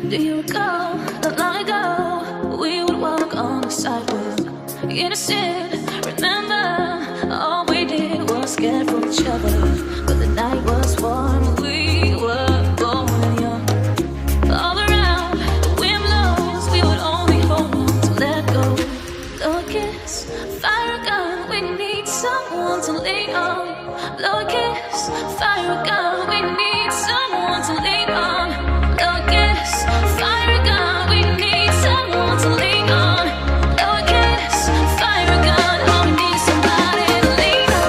Do you recall not long ago we would walk on the sidewalk, innocent? Remember, all we did was scared for each other, but the night was warm. We were bold and young. All around, the wind blows. We would only hold on to let go. Blow a kiss, fire a gun. We need someone to lean on. Blow a kiss, fire a gun. We need someone to lean on. Blow a kiss, fire a gun. We need someone to lean on. Blow a kiss, fire a gun. Oh, we need somebody to lean on.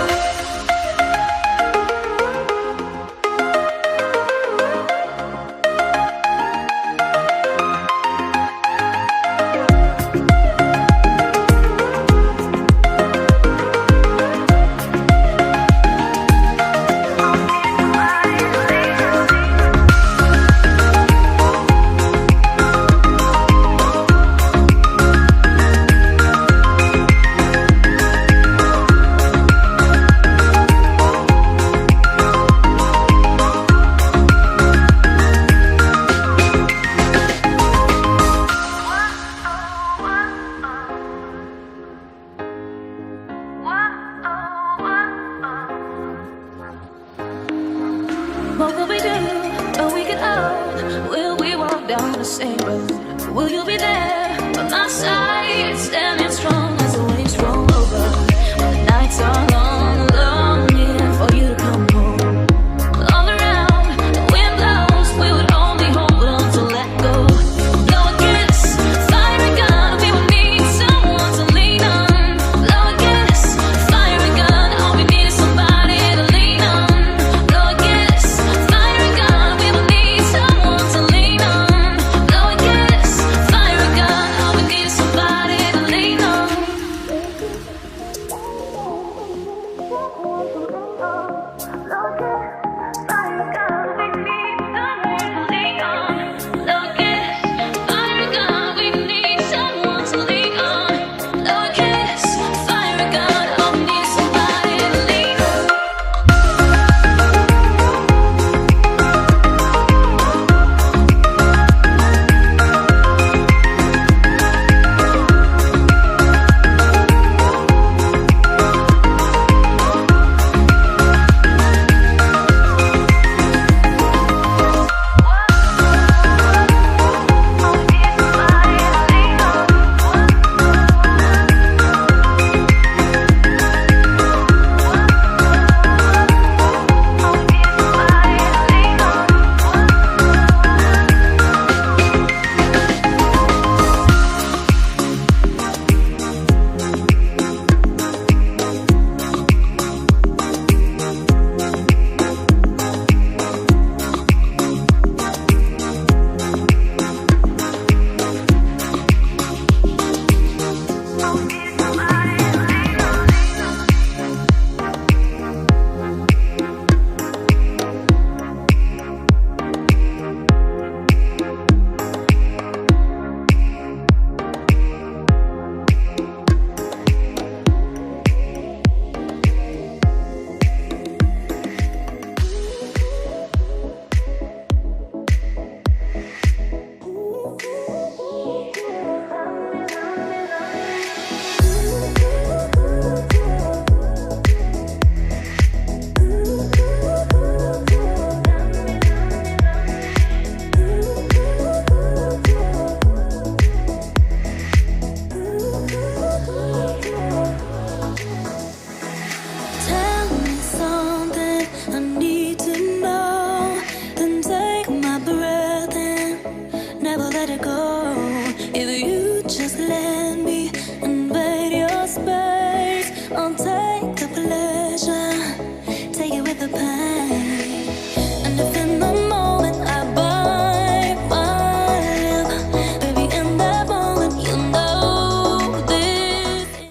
What will we do when we get old? Will we walk down the same road? Will you be there by my side, standing strong as the waves roll over? When the nights are long, longing for you to come home. All around, the wind blows. We would only hold on to let go. Blow a kiss, fire a gun. We would need someone to lean on. Blow a kiss, fire a gun. All we need is somebody to lean on. Blow a kiss, fire a gun. We would need someone to lean on. Blow a kiss, fire a gun. All we need is somebody to lean on. If you just let me invade your space, I'll take